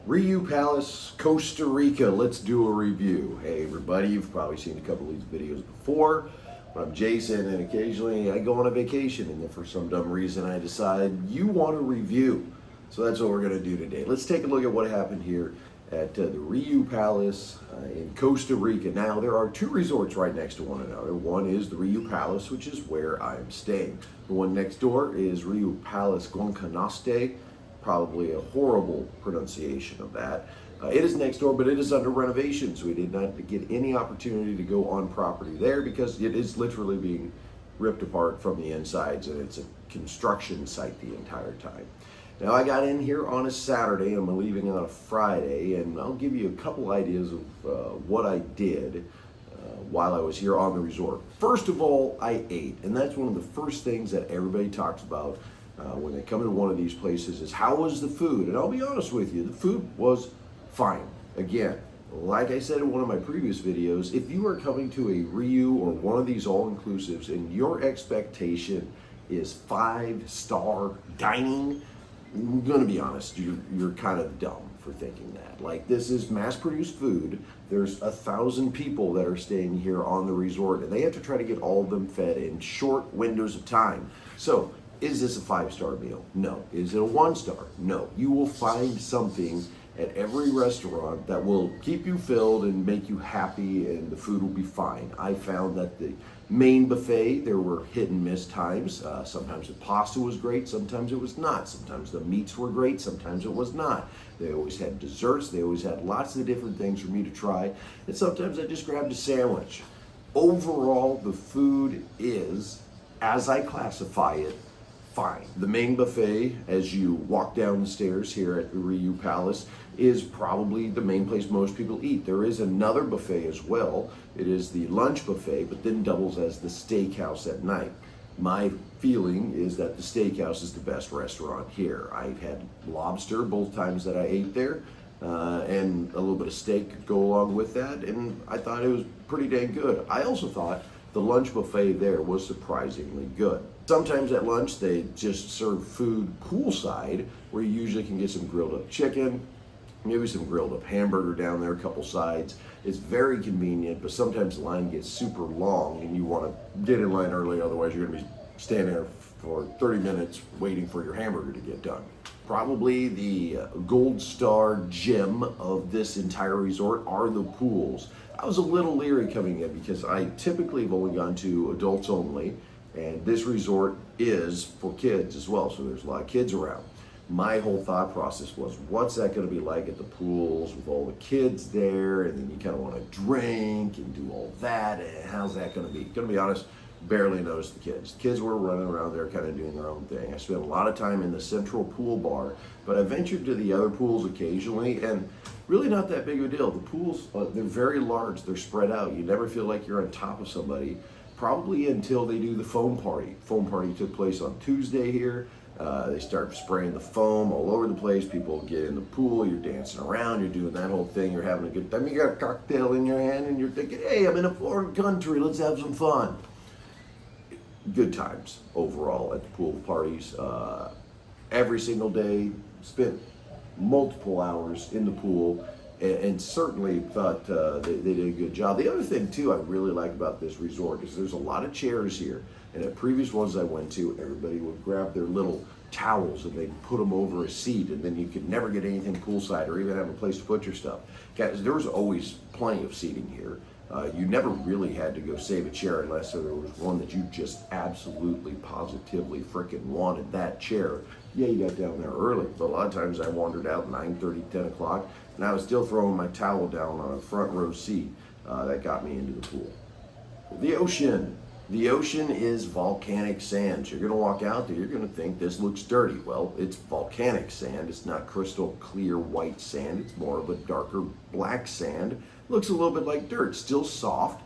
RIU Palace, Costa Rica. Let's do a review. Hey everybody, you've probably seen a couple of these videos before. I'm Jason, and occasionally I go on a vacation, and then for some dumb reason I decide you want a review. So that's what we're going to do today. Let's take a look at what happened here at the RIU Palace in Costa Rica. Now, there are two resorts right next to one another. One is the RIU Palace, which is where I'm staying. The one next door is RIU Palace Costa, probably a horrible pronunciation of that. It is next door, but it is under renovation, so we did not get any opportunity to go on property there because it is literally being ripped apart from the insides, and it's a construction site the entire time. Now, I got in here on a Saturday, and I'm leaving on a Friday, and I'll give you a couple ideas of what I did while I was here on the resort. First of all, I ate, and that's one of the first things that everybody talks about when they come to one of these places is how was the food? And I'll be honest with you, the food was fine. Again, like I said in one of my previous videos, if you are coming to a RIU or one of these all-inclusives and your expectation is 5-star dining, I'm gonna be honest, you're kind of dumb for thinking that. Like, this is mass-produced food. There's 1,000 people that are staying here on the resort, and they have to try to get all of them fed in short windows of time. So, is this a 5-star meal? No. Is it a 1-star? No. You will find something at every restaurant that will keep you filled and make you happy, and the food will be fine. I found that the main buffet, there were hit and miss times. Sometimes the pasta was great, sometimes it was not. Sometimes the meats were great, sometimes it was not. They always had desserts, they always had lots of different things for me to try, and sometimes I just grabbed a sandwich. Overall, the food is, as I classify it, fine. The main buffet, as you walk down the stairs here at the RIU Palace, is probably the main place most people eat. There is another buffet as well. It is the lunch buffet, but then doubles as the steakhouse at night. My feeling is that the steakhouse is the best restaurant here. I've had lobster both times that I ate there, and a little bit of steak could go along with that, and I thought it was pretty dang good. I also thought the lunch buffet there was surprisingly good. Sometimes at lunch they just serve food poolside, where you usually can get some grilled up chicken, maybe some grilled up hamburger down there, a couple sides. It's very convenient, but sometimes the line gets super long and you want to get in line early, otherwise you're going to be standing there for 30 minutes waiting for your hamburger to get done. Probably the gold star gem of this entire resort are the pools. I was a little leery coming in because I typically have only gone to adults only, and this resort is for kids as well, so there's a lot of kids around. My whole thought process was, what's that going to be like at the pools with all the kids there, and then you kind of want to drink and do all that, and how's that going to be? Going to be honest, barely noticed the kids. The kids were running around there kind of doing their own thing. I spent a lot of time in the central pool bar, but I ventured to the other pools occasionally, and really not that big of a deal. The pools, they're very large, they're spread out. You never feel like you're on top of somebody, probably until they do the foam party. Foam party took place on Tuesday here. They start spraying the foam all over the place. People get in the pool, you're dancing around, you're doing that whole thing, you're having a good time. You got a cocktail in your hand and you're thinking, hey, I'm in a foreign country, let's have some fun. Good times overall at the pool parties. Every single day, spent multiple hours in the pool, and certainly thought they did a good job. The other thing too I really like about this resort is there's a lot of chairs here, and at previous ones I went to, everybody would grab their little towels and they'd put them over a seat, and then you could never get anything poolside or even have a place to put your stuff. Guys, there was always plenty of seating here. You never really had to go save a chair unless there was one that you just absolutely positively freaking wanted that chair. Yeah, you got down there early, but a lot of times I wandered out 9:30, 10 o'clock, and I was still throwing my towel down on a front row seat. That got me into the pool. The ocean. The ocean is volcanic sand. You're going to walk out there, you're going to think this looks dirty. Well, it's volcanic sand. It's not crystal clear white sand. It's more of a darker black sand. Looks a little bit like dirt. Still soft,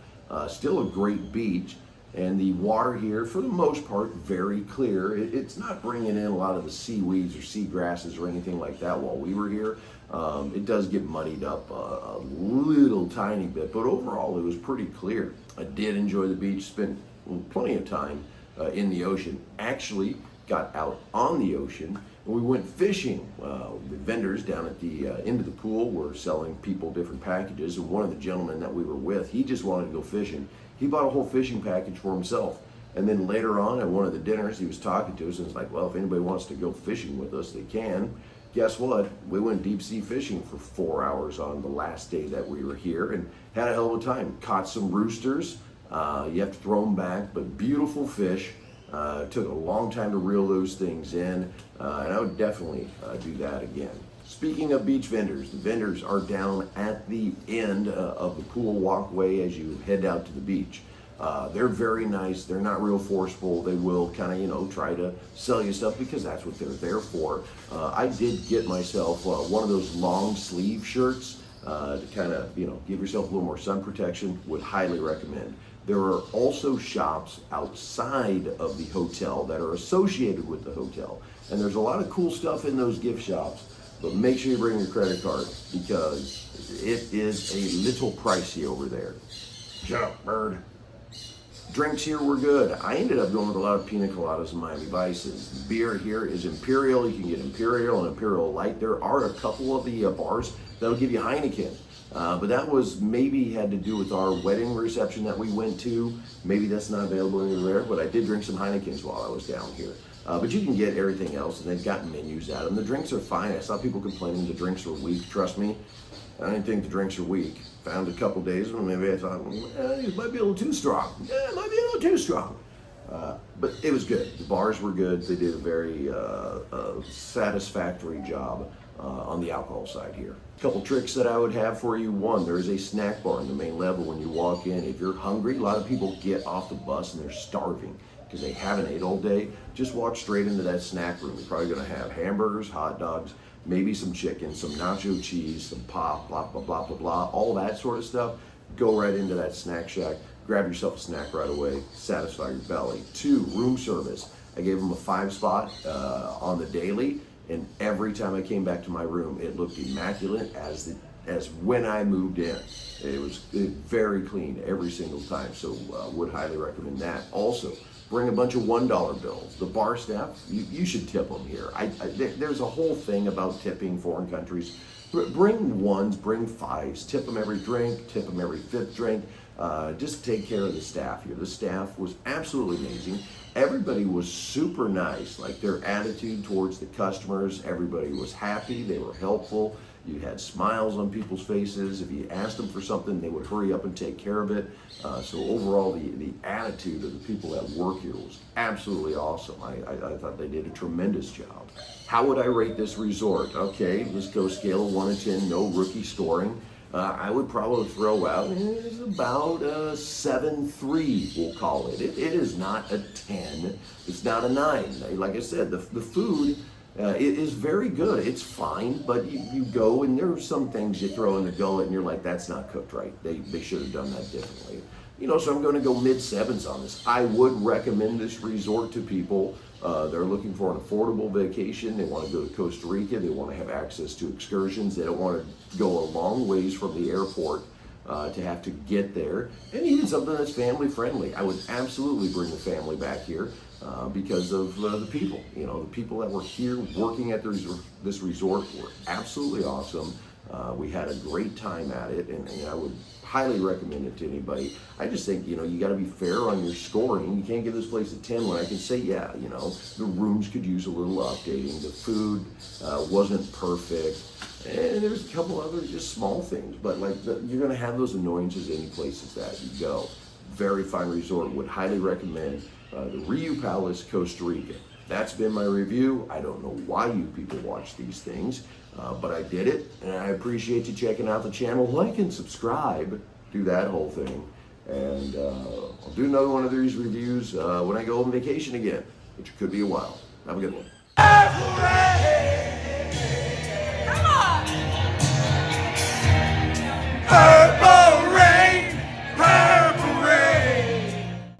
still a great beach. And the water here, for the most part, very clear. It's not bringing in a lot of the seaweeds or sea grasses or anything like that while we were here. It does get muddied up a little tiny bit, but overall it was pretty clear. I did enjoy the beach, spent plenty of time in the ocean. Actually got out on the ocean and we went fishing. The vendors down at the end of the pool were selling people different packages, and one of the gentlemen that we were with, he just wanted to go fishing. He bought a whole fishing package for himself. And then later on at one of the dinners, he was talking to us and was like, well, if anybody wants to go fishing with us, they can. Guess what? We went deep sea fishing for 4 hours on the last day that we were here and had a hell of a time. Caught some roosters. You have to throw them back, but beautiful fish. It took a long time to reel those things in, and I would definitely do that again. Speaking of beach vendors, the vendors are down at the end of the pool walkway as you head out to the beach. They're very nice. They're not real forceful. They will kind of, you know, try to sell you stuff because that's what they're there for. I did get myself one of those long sleeve shirts to kind of, you know, give yourself a little more sun protection. Would highly recommend. There are also shops outside of the hotel that are associated with the hotel. And there's a lot of cool stuff in those gift shops, but make sure you bring your credit card because it is a little pricey over there. Shut up, bird. Drinks here were good. I ended up going with a lot of pina coladas and Miami Vices. Beer here is Imperial. You can get Imperial and Imperial Light. There are a couple of the bars that'll give you Heineken. But that was maybe had to do with our wedding reception that we went to. Maybe that's not available anywhere, but I did drink some Heinekens while I was down here. But you can get everything else, and they've got menus at them. The drinks are fine. I saw people complaining the drinks were weak. Trust me, I didn't think the drinks are weak. Found a couple days, and maybe I thought, it might be a little too strong. Yeah, it might be a little too strong. But it was good. The bars were good. They did a very satisfactory job on the alcohol side here. A couple tricks that I would have for you. One, there is a snack bar on the main level when you walk in. If you're hungry, a lot of people get off the bus and they're starving because they haven't ate all day. Just walk straight into that snack room. You're probably gonna have hamburgers, hot dogs, maybe some chicken, some nacho cheese, some pop, blah, blah, blah, blah, blah, all that sort of stuff. Go right into that snack shack, grab yourself a snack right away, satisfy your belly. 2, room service. I gave them a 5 spot on the daily, and every time I came back to my room, it looked immaculate as when I moved in. It was very clean every single time, so would highly recommend that. Also, bring a bunch of $1 bills. The bar staff, you should tip them here. There's a whole thing about tipping foreign countries. Bring 1s, bring 5s, tip them every drink, tip them every 5th drink. Just take care of the staff here. The staff was absolutely amazing. Everybody was super nice, like their attitude towards the customers. Everybody was happy, they were helpful. You had smiles on people's faces. If you asked them for something, they would hurry up and take care of it. So overall, the attitude of the people that work here was absolutely awesome. I thought they did a tremendous job. How would I rate this resort? Okay, let's go scale of 1 to 10, no rookie scoring. I would probably throw out it's about a 7.3, we'll call it. It is not a 10. It's not a 9. Like I said, the food it is very good. It's fine, but you go and there are some things you throw in the gullet and you're like, that's not cooked right. They should have done that differently. You know, so I'm going to go mid-7s on this. I would recommend this resort to people. They're looking for an affordable vacation. They want to go to Costa Rica. They want to have access to excursions. They don't want to go a long ways from the airport to have to get there. And even something that's family friendly. I would absolutely bring the family back here because of the people. You know, the people that were here working at this resort were absolutely awesome. We had a great time at it, and I would highly recommend it to anybody. I just think, you know, you got to be fair on your scoring. You can't give this place a 10 when I can say, yeah, you know, the rooms could use a little updating. The food wasn't perfect. And there's a couple other just small things, but like you're going to have those annoyances any places that you go. Very fine resort. Would highly recommend the RIU Palace, Costa Rica. That's been my review. I don't know why you people watch these things, but I did it, and I appreciate you checking out the channel. Like and subscribe. Do that whole thing. And I'll do another one of these reviews when I go on vacation again, which could be a while. Have a good one.